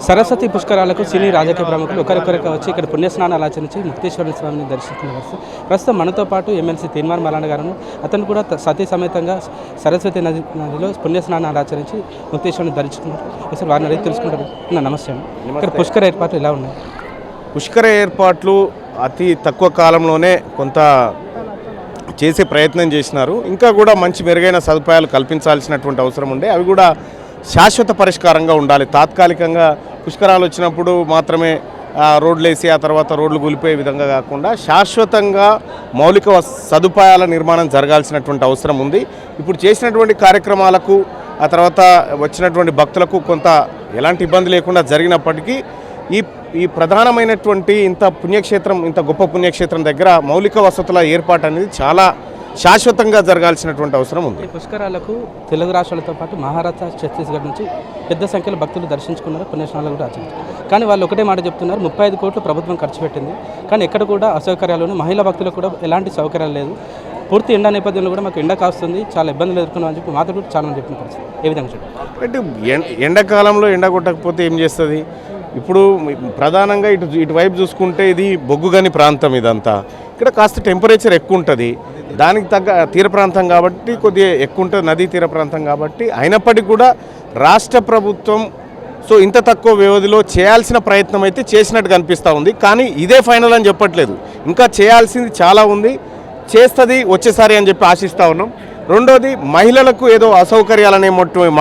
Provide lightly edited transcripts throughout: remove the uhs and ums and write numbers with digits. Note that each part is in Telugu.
సరస్వతి పుష్కరాలకు సినీ రాజకీయ ప్రముఖులు ఒకరికొకరికి వచ్చి ఇక్కడ పుణ్యస్నానాలు ఆచరించి ముక్తేశ్వర స్వామిని దర్శిస్తున్నారు. ప్రస్తుతం మనతో పాటు ఎమ్మెల్సీ తీన్మార్ మల్లన్న గారు, అతను కూడా సతీ సమేతంగా సరస్వతి నదిలో పుణ్యస్నానాలు ఆచరించి ముక్తేశ్వరుని దర్శించుకున్నారు. అసలు వారిని అడిగి తెలుసుకుంటారు. నమస్తే అండి. ఇక్కడ పుష్కర ఏర్పాట్లు ఎలా ఉన్నాయి? పుష్కర ఏర్పాట్లు అతి తక్కువ కాలంలోనే కొంత చేసే ప్రయత్నం చేసినారు. ఇంకా కూడా మంచి మెరుగైన సదుపాయాలు కల్పించాల్సినటువంటి అవసరం ఉండే, అవి కూడా శాశ్వత పరిష్కారంగా ఉండాలి. తాత్కాలికంగా పుష్కరాలు వచ్చినప్పుడు మాత్రమే రోడ్లు వేసి ఆ తర్వాత రోడ్లు కూలిపోయే విధంగా కాకుండా శాశ్వతంగా మౌలిక సదుపాయాల నిర్మాణం జరగాల్సినటువంటి అవసరం ఉంది. ఇప్పుడు చేసినటువంటి కార్యక్రమాలకు ఆ తర్వాత వచ్చినటువంటి భక్తులకు కొంత ఎలాంటి ఇబ్బంది లేకుండా జరిగినప్పటికీ ఈ ప్రధానమైనటువంటి ఇంత గొప్ప పుణ్యక్షేత్రం దగ్గర మౌలిక వసతుల ఏర్పాటు అనేది చాలా శాశ్వతంగా జరగాల్సినటువంటి అవసరం ఉంది. పుష్కరాలకు తెలుగు రాష్ట్రాలతో పాటు మహారాష్ట్ర, ఛత్తీస్గఢ్ నుంచి పెద్ద సంఖ్యలో భక్తులు దర్శించుకున్నారు, పుణ్యస్నానాలు కూడా ఆచరించారు. కానీ వాళ్ళు ఒకటే మాట చెప్తున్నారు, 35 కోట్లు ప్రభుత్వం ఖర్చు పెట్టింది, కానీ ఎక్కడ కూడా అసౌకర్యాలు, మహిళా భక్తులకు కూడా ఎలాంటి సౌకర్యాలు లేదు. పూర్తి ఎండ నేపథ్యంలో కూడా మాకు ఎండ కాస్తుంది, చాలా ఇబ్బందులు ఎదుర్కొన్నామని చెప్పి మాతో కూడా చాలా మంది చెప్పిన పరిస్థితి. ఏ విధంగా చూడండి, ఎండాకాలంలో ఎండ కొట్టకపోతే ఏం చేస్తుంది? ఇప్పుడు ప్రధానంగా ఇటు వైపు చూసుకుంటే ఇది బొగ్గుగని ప్రాంతం, ఇదంతా ఇక్కడ కాస్త టెంపరేచర్ ఎక్కువ ఉంటుంది. దానికి తగ్గ తీర ప్రాంతం కాబట్టి కొద్దిగా ఎక్కువ ఉంటుంది, నదీ తీర ప్రాంతం కాబట్టి. అయినప్పటికీ కూడా రాష్ట్ర ప్రభుత్వం ఇంత తక్కువ వ్యవధిలో చేయాల్సిన ప్రయత్నం అయితే చేసినట్టు కనిపిస్తూ ఉంది. కానీ ఇదే ఫైనల్ అని చెప్పట్లేదు, ఇంకా చేయాల్సింది చాలా ఉంది, చేస్తుంది వచ్చేసారి అని చెప్పి ఆశిస్తూ ఉన్నాం. రెండోది, మహిళలకు ఏదో అసౌకర్యాలనే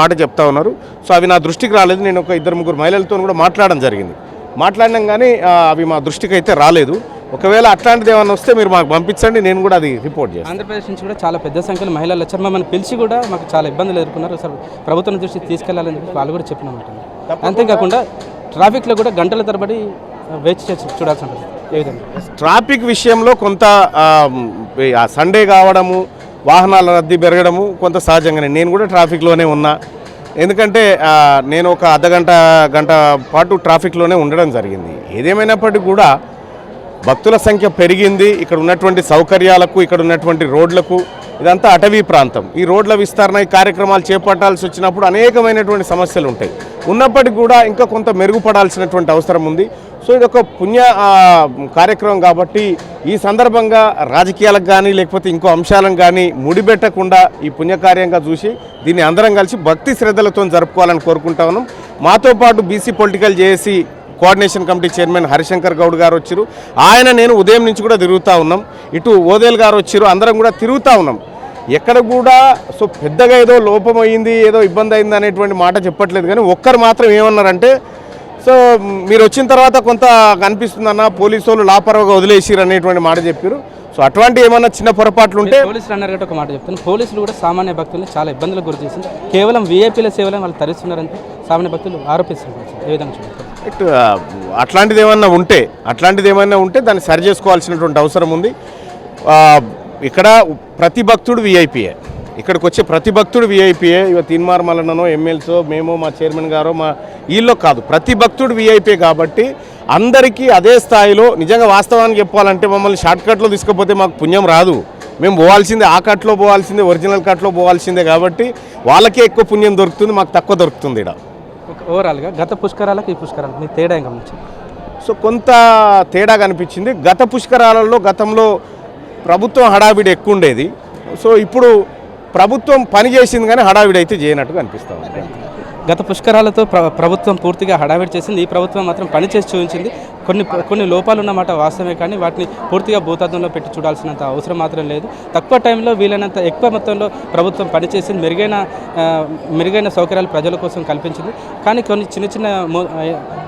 మాట చెప్తా ఉన్నారు. అవి నా దృష్టికి రాలేదు. నేను ఒక 2-3 మహిళలతో కూడా మాట్లాడడం జరిగింది. మాట్లాడినాం కానీ అవి మా దృష్టికి అయితే రాలేదు. ఒకవేళ అట్లాంటిది ఏమైనా వస్తే మీరు మాకు పంపించండి, నేను కూడా అది రిపోర్ట్ చేస్తాను. ఆంధ్రప్రదేశ్ నుంచి కూడా చాలా పెద్ద సంఖ్యలో మహిళలు వచ్చారు, మమ్మల్ని పిలిచి కూడా మాకు చాలా ఇబ్బందులు ఎదుర్కొన్నారు. అసలు ప్రభుత్వం దృష్టికి తీసుకెళ్లాలని చెప్పి వాళ్ళు కూడా చెప్పినమాట. అంతేకాకుండా ట్రాఫిక్లో కూడా గంటల తరబడి వేచి చూడాల్సి ఉంటుంది. ఏ విధంగా ట్రాఫిక్ విషయంలో కొంత సండే కావడము, వాహనాల రద్దీ పెరగడము కొంత సహజంగానే. నేను కూడా ట్రాఫిక్లోనే ఉన్నా, ఎందుకంటే నేను ఒక గంట పాటు ట్రాఫిక్లోనే ఉండడం జరిగింది. ఏదేమైనప్పటికీ కూడా భక్తుల సంఖ్య పెరిగింది. ఇక్కడ ఉన్నటువంటి సౌకర్యాలకు, ఇక్కడ ఉన్నటువంటి రోడ్లకు, ఇదంతా అటవీ ప్రాంతం. ఈ రోడ్ల విస్తరణ, ఈ కార్యక్రమాలు చేపట్టాల్సి వచ్చినప్పుడు అనేకమైనటువంటి సమస్యలు ఉంటాయి. ఉన్నప్పటికీ కూడా ఇంకా కొంత మెరుగుపడాల్సినటువంటి అవసరం ఉంది. ఇది ఒక పుణ్య కార్యక్రమం కాబట్టి ఈ సందర్భంగా రాజకీయాలకు కానీ లేకపోతే ఇంకో అంశాలను కానీ ముడిపెట్టకుండా ఈ పుణ్యకార్యంగా చూసి దీన్ని అందరం కలిసి భక్తి శ్రద్ధలతో జరుపుకోవాలని కోరుకుంటా ఉన్నాం. మాతో పాటు BC political JAC coordination committee chairman Harishankar Goud గారు వచ్చారు. నేను ఉదయం నుంచి కూడా తిరుగుతూ ఉన్నాం. ఇటు ఓదేల్ గారు వచ్చారు. అందరం కూడా తిరుగుతూ ఉన్నాం. ఎక్కడ కూడా పెద్దగా ఏదో లోపం అయింది, ఏదో ఇబ్బంది అయింది అనేటువంటి మాట చెప్పట్లేదు. కానీ ఒక్కరు మాత్రం ఏమన్నారంటే, మీరు వచ్చిన తర్వాత కొంత కనిపిస్తుందన్న పోలీసు వాళ్ళు లాపరవగా వదిలేసిరు అనేటువంటి మాట చెప్పారు. అటువంటి ఏమన్నా చిన్న పొరపాట్లు ఉంటే పోలీసులు అన్నారు కాబట్టి ఒక మాట చెప్తాను. పోలీసులు కూడా సామాన్య భక్తులను చాలా ఇబ్బందులకు గురి చేసింది. కేవలం వీఐపీల సేవలను వాళ్ళు తరిస్తున్నారని సామాన్య భక్తులు ఆరోపిస్తున్నారు. ఏ విధంగా చూడండి, అట్లాంటిది ఏమైనా ఉంటే దాన్ని సరి చేసుకోవాల్సినటువంటి అవసరం ఉంది. ఇక్కడ ప్రతి భక్తుడు వీఐపీయే, ఇక్కడికి వచ్చే ప్రతి భక్తుడు వీఐపీయే. తీన్మార్ మల్లన్ననో, ఎమ్మెల్సో, మేము, మా చైర్మన్ గారో, మా వీళ్ళో కాదు, ప్రతి భక్తుడు వీఐపీ కాబట్టి అందరికీ అదే స్థాయిలో. నిజంగా వాస్తవానికి చెప్పాలంటే మమ్మల్ని షార్ట్ కట్లో తీసుకపోతే మాకు పుణ్యం రాదు. మేము పోవాల్సిందే, ఆ కట్లో పోవాల్సిందే, ఒరిజినల్ కట్లో పోవాల్సిందే. కాబట్టి వాళ్ళకే ఎక్కువ పుణ్యం దొరుకుతుంది, మాకు తక్కువ దొరుకుతుంది. ఇక్కడ ఓవరాల్గా గత పుష్కరాలకు ఈ పుష్కరాలకు మీ తేడా ఏం గమనించింది? కొంత తేడా కనిపించింది. గతంలో ప్రభుత్వం హడావిడి ఎక్కువ ఉండేది. ఇప్పుడు ప్రభుత్వం పని చేసింది కానీ హడావిడి అయితే చేయనట్టుగా అనిపిస్తూ ఉంది. గత పుష్కరాలతో ప్రభుత్వం పూర్తిగా హడావిడి చేసింది, ఈ ప్రభుత్వం మాత్రం పని చేసి చూపించింది. కొన్ని లోపాలు ఉన్నమాట వాస్తవమే, కానీ వాటిని పూర్తిగా భూతద్దంలో పెట్టి చూడాల్సినంత అవసరం మాత్రం లేదు. తక్కువ టైంలో వీలైనంత ఎక్కువ మొత్తంలో ప్రభుత్వం పనిచేసింది, మెరుగైన సౌకర్యాలు ప్రజల కోసం కల్పించింది. కానీ కొన్ని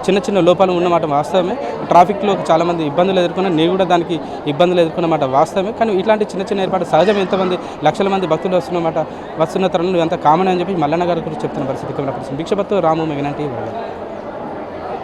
చిన్న చిన్న లోపాలు ఉన్నమాట వాస్తవమే. ట్రాఫిక్లో చాలామంది ఇబ్బందులు ఎదుర్కొన్నారు, నేను కూడా దానికి ఇబ్బందులు ఎదుర్కొన్నమాట వాస్తవమే. కానీ ఇట్లాంటి చిన్న ఏర్పాటు సహజం. ఎంతమంది లక్షల మంది భక్తులు వస్తున్న తరుణంలో ఎంత కామన్ అని చెప్పి మల్లన్న గారు కూడా చెప్తున్న పరిస్థితి. భిక్షపత్తు రాము, మెగనంటి.